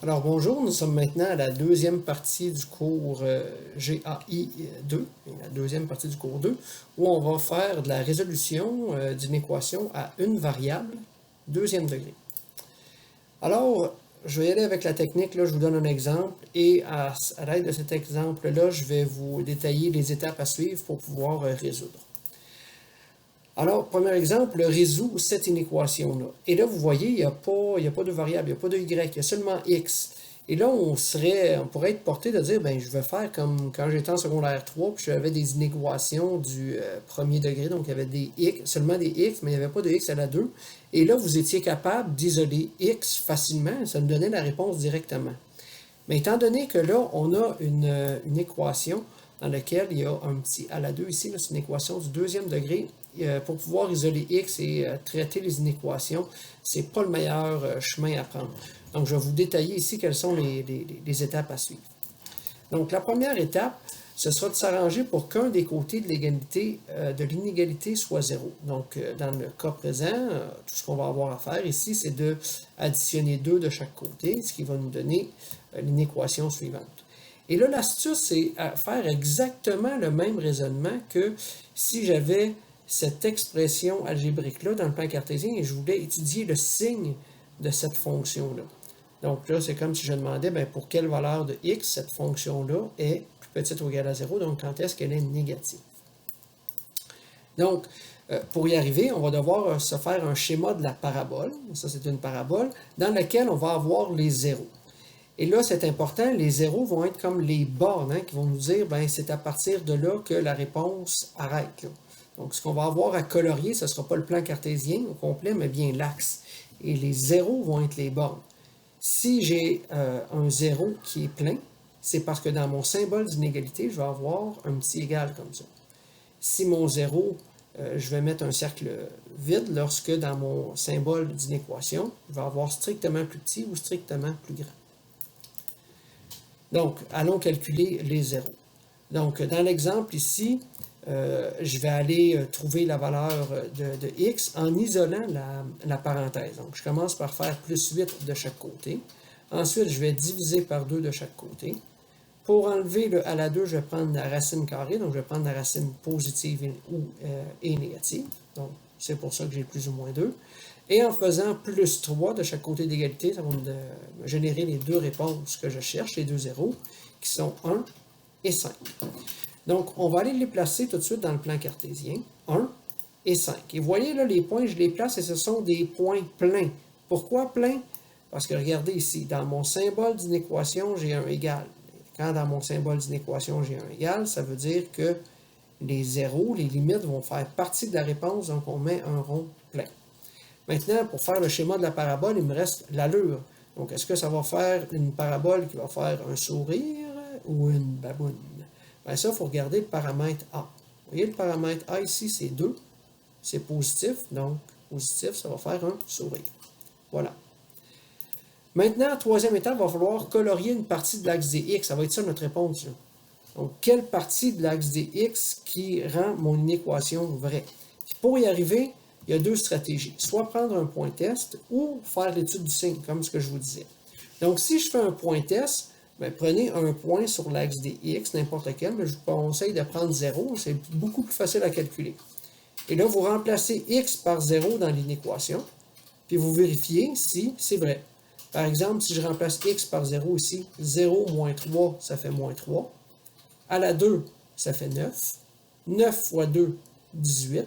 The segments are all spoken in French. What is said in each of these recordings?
Alors bonjour, nous sommes maintenant à la deuxième partie du cours GAI 2, la deuxième partie du cours 2, où on va faire de la résolution d'une équation à une variable, deuxième degré. Alors, je vais y aller avec la technique, là, je vous donne un exemple, et à l'aide de cet exemple-là, je vais vous détailler les étapes à suivre pour pouvoir résoudre. Alors, premier exemple, résout cette inéquation-là. Et là, vous voyez, il n'y a pas de variable, il n'y a pas de y, il y a seulement x. Et là, on pourrait être porté de dire, ben, je vais faire comme quand j'étais en secondaire 3, puis j'avais des inéquations du premier degré, donc il y avait des x, seulement des x, mais il n'y avait pas de x à la 2. Et là, vous étiez capable d'isoler x facilement, ça nous donnait la réponse directement. Mais étant donné que là, on a une équation dans laquelle il y a un petit à la 2 ici, c'est une équation du deuxième degré, pour pouvoir isoler x et traiter les inéquations, c'est pas le meilleur chemin à prendre. Donc, je vais vous détailler ici quelles sont les étapes à suivre. Donc, la première étape, ce sera de s'arranger pour qu'un des côtés de de l'inégalité soit 0. Donc, dans le cas présent, tout ce qu'on va avoir à faire ici, c'est de additionner 2 de chaque côté, ce qui va nous donner l'inéquation suivante. Et là, l'astuce, c'est à faire exactement le même raisonnement que si j'avais cette expression algébrique-là dans le plan cartésien et je voulais étudier le signe de cette fonction-là. Donc là, c'est comme si je demandais ben, pour quelle valeur de x cette fonction-là est plus petite ou égale à 0, donc quand est-ce qu'elle est négative. Donc, pour y arriver, on va devoir se faire un schéma de la parabole, ça c'est une parabole, dans laquelle on va avoir les zéros. Et là, c'est important, les zéros vont être comme les bornes qui vont nous dire, ben, c'est à partir de là que la réponse arrête. Là. Donc, ce qu'on va avoir à colorier, ce ne sera pas le plan cartésien au complet, mais bien l'axe. Et les zéros vont être les bornes. Si j'ai un 0 qui est plein, c'est parce que dans mon symbole d'inégalité, je vais avoir un petit égal comme ça. Si mon 0, je vais mettre un cercle vide lorsque dans mon symbole d'inéquation, je vais avoir strictement plus petit ou strictement plus grand. Donc, allons calculer les zéros. Donc, dans l'exemple ici, je vais aller trouver la valeur de x en isolant la parenthèse. Donc, je commence par faire plus 8 de chaque côté. Ensuite, je vais diviser par 2 de chaque côté. Pour enlever le à la 2, je vais prendre la racine carrée. Donc, je vais prendre la racine positive et négative. Donc, c'est pour ça que j'ai plus ou moins 2. Et en faisant plus 3 de chaque côté d'égalité, ça va me générer les deux réponses que je cherche, les deux zéros, qui sont 1 et 5. Donc, on va aller les placer tout de suite dans le plan cartésien. 1 et 5. Et vous voyez, là, les points, je les place et ce sont des points pleins. Pourquoi pleins? Parce que regardez ici, dans mon symbole d'inéquation, j'ai un égal. Quand dans mon symbole d'inéquation, j'ai un égal, ça veut dire que les zéros, les limites vont faire partie de la réponse, donc on met un rond plein. Maintenant, pour faire le schéma de la parabole, il me reste l'allure. Donc, est-ce que ça va faire une parabole qui va faire un sourire ou une baboune? Bien, ça, il faut regarder le paramètre A. Vous voyez, le paramètre A ici, c'est 2. C'est positif, donc positif, ça va faire un sourire. Voilà. Maintenant, troisième étape, il va falloir colorier une partie de l'axe des X. Ça va être ça notre réponse. Là. Donc, quelle partie de l'axe des X qui rend mon inéquation vraie? Puis pour y arriver, il y a deux stratégies. Soit prendre un point test ou faire l'étude du signe, comme ce que je vous disais. Donc, si je fais un point test, bien, prenez un point sur l'axe des X, n'importe quel, mais je vous conseille de prendre 0. C'est beaucoup plus facile à calculer. Et là, vous remplacez X par 0 dans l'inéquation, puis vous vérifiez si c'est vrai. Par exemple, si je remplace x par 0 ici, 0 moins 3, ça fait moins 3. À la 2, ça fait 9. 9 fois 2, 18.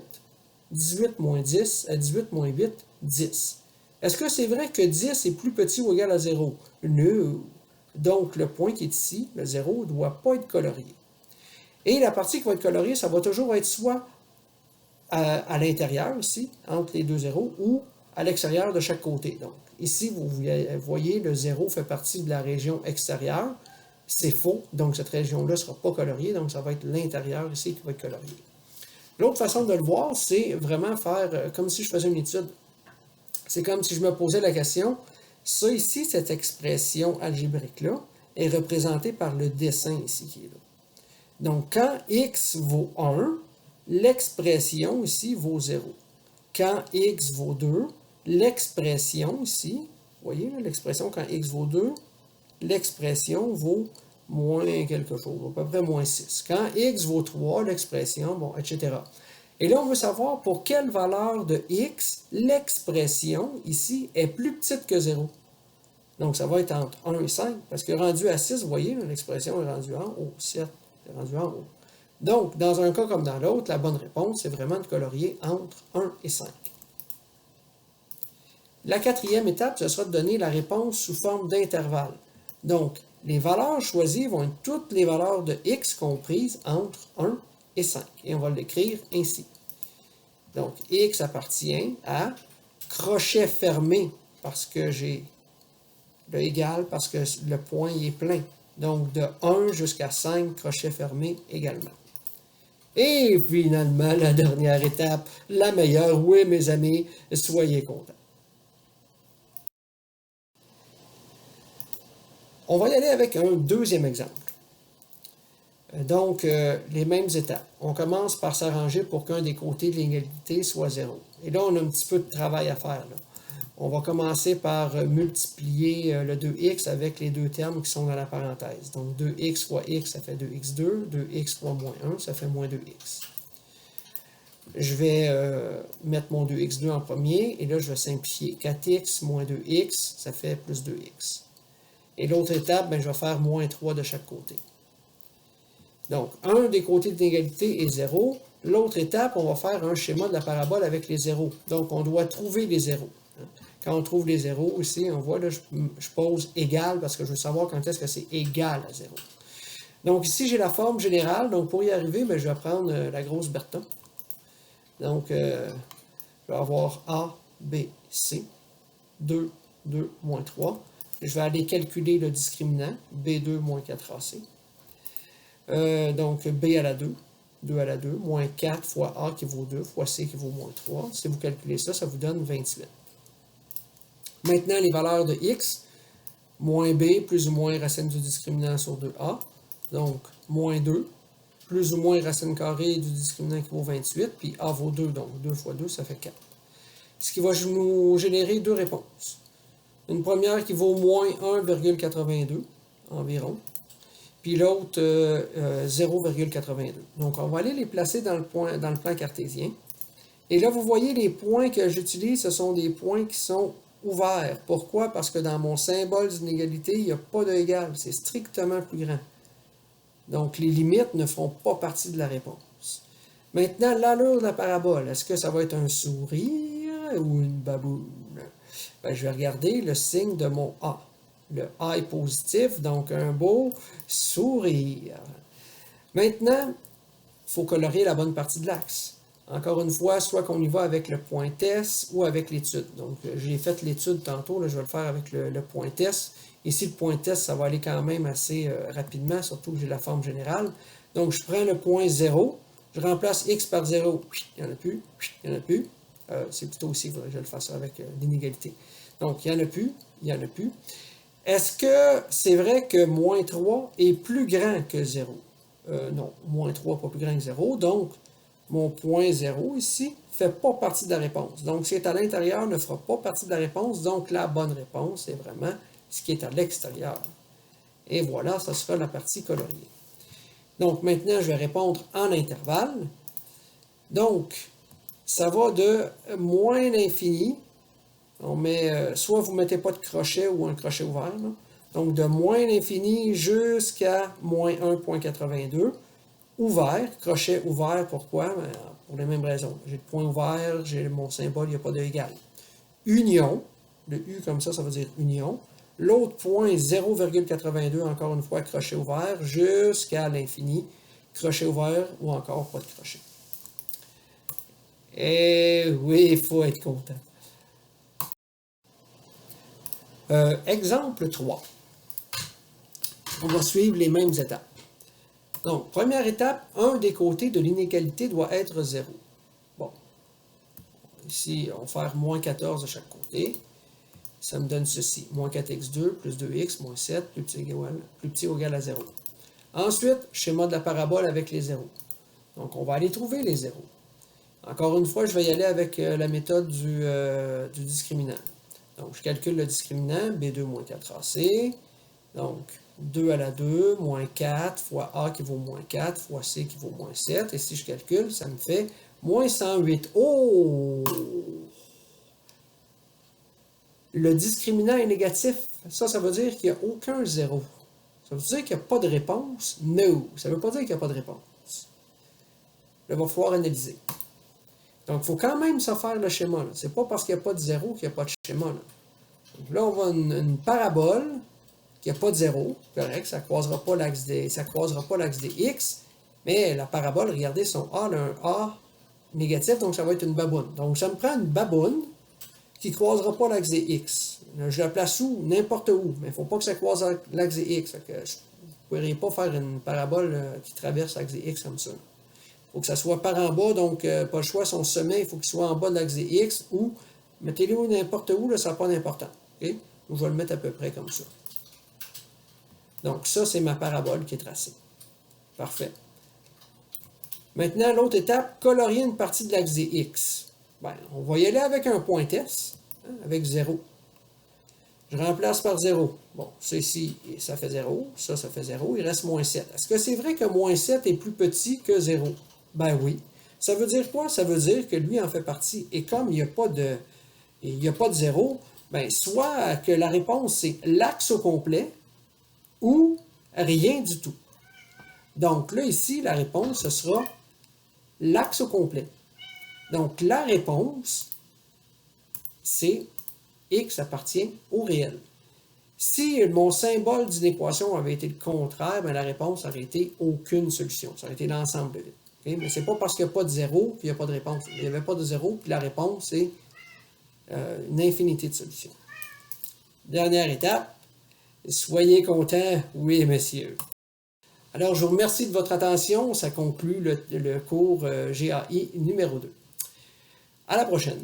18 moins 10, à 18 moins 8, 10. Est-ce que c'est vrai que 10 est plus petit ou égal à 0? Non. Donc, le point qui est ici, le 0, ne doit pas être colorié. Et la partie qui va être coloriée, ça va toujours être soit à l'intérieur ici, entre les deux zéros, ou à l'extérieur de chaque côté. Donc, ici, vous voyez, le 0 fait partie de la région extérieure. C'est faux, donc cette région-là ne sera pas coloriée, donc ça va être l'intérieur ici qui va être colorié. L'autre façon de le voir, c'est vraiment faire comme si je faisais une étude. C'est comme si je me posais la question, ça ici, cette expression algébrique-là, est représentée par le dessin ici qui est là. Donc, quand x vaut 1, l'expression ici vaut 0. Quand x vaut 2, l'expression ici, vous voyez l'expression quand x vaut 2, l'expression vaut moins quelque chose, à peu près moins 6. Quand x vaut 3, l'expression, bon, etc. Et là, on veut savoir pour quelle valeur de x l'expression, ici, est plus petite que 0. Donc, ça va être entre 1 et 5, parce que rendu à 6, vous voyez, l'expression est rendue en haut. 7 est rendue en haut. Donc, dans un cas comme dans l'autre, la bonne réponse, c'est vraiment de colorier entre 1 et 5. La quatrième étape, ce sera de donner la réponse sous forme d'intervalle. Donc, les valeurs choisies vont être toutes les valeurs de x comprises entre 1 et 5. Et on va l'écrire ainsi. Donc, x appartient à crochet fermé, parce que j'ai le égal, parce que le point est plein. Donc, de 1 jusqu'à 5, crochet fermé également. Et finalement, la dernière étape, la meilleure. Oui, mes amis, soyez contents. On va y aller avec un deuxième exemple. Donc, les mêmes étapes. On commence par s'arranger pour qu'un des côtés de l'égalité soit 0. Et là, on a un petit peu de travail à faire. Là. On va commencer par multiplier le 2x avec les deux termes qui sont dans la parenthèse. Donc, 2x fois x, ça fait 2x2. 2x fois moins 1, ça fait moins 2x. Je vais mettre mon 2x2 en premier. Et là, je vais simplifier. 4x moins 2x, ça fait plus 2x. Et l'autre étape, ben, je vais faire moins 3 de chaque côté. Donc, un des côtés de l'égalité est 0. L'autre étape, on va faire un schéma de la parabole avec les zéros. Donc, on doit trouver les zéros. Quand on trouve les zéros ici, on voit là, je pose égal parce que je veux savoir quand est-ce que c'est égal à 0. Donc, ici, j'ai la forme générale. Donc, pour y arriver, ben, je vais prendre la grosse Bertha. Donc, je vais avoir A, B, C, 2, 2, moins 3. Je vais aller calculer le discriminant, B2 moins 4AC. Donc, B à la 2, 2 à la 2, moins 4 fois A qui vaut 2, fois C qui vaut moins 3. Si vous calculez ça, ça vous donne 28. Maintenant, les valeurs de x, moins b plus ou moins racine du discriminant sur 2a, donc moins 2, plus ou moins racine carrée du discriminant qui vaut 28, puis a vaut 2, donc 2 fois 2, ça fait 4. Ce qui va nous générer deux réponses. Une première qui vaut moins 1,82 environ, puis l'autre 0,82. Donc on va aller les placer dans le plan cartésien. Et là, vous voyez les points que j'utilise, ce sont des points qui sont ouverts. Pourquoi? Parce que dans mon symbole d'inégalité, il n'y a pas de égal. C'est strictement plus grand. Donc, les limites ne feront pas partie de la réponse. Maintenant, l'allure de la parabole, est-ce que ça va être un sourire ou une baboune? Ben, je vais regarder le signe de mon A. Le A est positif, donc un beau sourire. Maintenant, il faut colorier la bonne partie de l'axe. Encore une fois, soit qu'on y va avec le point test ou avec l'étude. Donc, j'ai fait l'étude tantôt, là, je vais le faire avec le point test. Ici, le point test, ça va aller quand même assez rapidement, surtout que j'ai la forme générale. Donc, je prends le point 0, je remplace x par 0, il n'y en a plus, il n'y en a plus. C'est plutôt aussi que je le fasse avec l'inégalité. Donc, il n'y en a plus, il n'y en a plus. Est-ce que c'est vrai que moins 3 est plus grand que 0? Non, moins 3 n'est pas plus grand que 0, donc mon point 0 ici ne fait pas partie de la réponse. Donc, ce qui est à l'intérieur ne fera pas partie de la réponse. Donc, la bonne réponse est vraiment ce qui est à l'extérieur. Et voilà, ça sera la partie coloriée. Donc, maintenant, je vais répondre en intervalle. Donc, ça va de moins l'infini. On met, soit vous ne mettez pas de crochet ou un crochet ouvert. Là. Donc, de moins l'infini jusqu'à moins 1,82. Ouvert, crochet ouvert, pourquoi? Pour les mêmes raisons. J'ai le point ouvert, j'ai mon symbole, il n'y a pas de égal. Union, le U comme ça veut dire union. L'autre point, 0,82, encore une fois, crochet ouvert, jusqu'à l'infini, crochet ouvert ou encore pas de crochet. Et oui, il faut être content. Exemple 3. On va suivre les mêmes étapes. Donc, première étape, un des côtés de l'inégalité doit être 0. Bon. Ici, on va faire moins 14 de chaque côté. Ça me donne ceci. Moins 4x2 plus 2x moins 7 plus petit ou égal à 0. Ensuite, schéma de la parabole avec les zéros. Donc, on va aller trouver les zéros. Encore une fois, je vais y aller avec la méthode du discriminant. Donc, je calcule le discriminant, B2 moins 4AC. Donc, 2 à la 2, moins 4, fois A qui vaut moins 4, fois C qui vaut moins 7. Et si je calcule, ça me fait moins 108. Oh! Le discriminant est négatif. Ça veut dire qu'il n'y a aucun zéro. Ça veut dire qu'il n'y a pas de réponse? No. Ça ne veut pas dire qu'il n'y a pas de réponse. Là, il va falloir analyser. Donc, il faut quand même se faire le schéma. Ce n'est pas parce qu'il n'y a pas de zéro qu'il n'y a pas de schéma. Donc là, on va une parabole qui n'a pas de zéro. Correct, ça ne croisera pas l'axe des x. Mais la parabole, regardez, son A, a un A négatif, donc ça va être une baboune. Donc, ça me prend une baboune qui ne croisera pas l'axe des x. Je la place où? N'importe où. Mais il ne faut pas que ça croise l'axe des x. Je ne pourrais pas faire une parabole qui traverse l'axe des x comme ça. Il faut que ça soit par en bas, donc pas le choix, son sommet, il faut qu'il soit en bas de l'axe des x, ou mettez-le n'importe où, là, ça n'a pas d'importance. Okay? Je vais le mettre à peu près comme ça. Donc ça, c'est ma parabole qui est tracée. Parfait. Maintenant, l'autre étape, colorier une partie de l'axe des x. Ben, on va y aller avec un point S, avec 0. Je remplace par 0. Bon, ceci, ça fait 0, ça fait 0, il reste moins 7. Est-ce que c'est vrai que moins 7 est plus petit que 0? Ben oui. Ça veut dire quoi? Ça veut dire que lui en fait partie. Et comme il n'y a pas de 0, ben soit que la réponse c'est l'axe au complet ou rien du tout. Donc là, ici, la réponse, ce sera l'axe au complet. Donc la réponse, c'est x appartient au réel. Si mon symbole d'une équation avait été le contraire, bien, la réponse aurait été aucune solution. Ça aurait été l'ensemble de vide. Okay? Mais ce n'est pas parce qu'il n'y a pas de zéro qu'il n'y a pas de réponse. Il n'y avait pas de zéro, puis la réponse, c'est une infinité de solutions. Dernière étape, soyez contents, oui, messieurs. Alors, je vous remercie de votre attention. Ça conclut le cours GAI numéro 2. À la prochaine.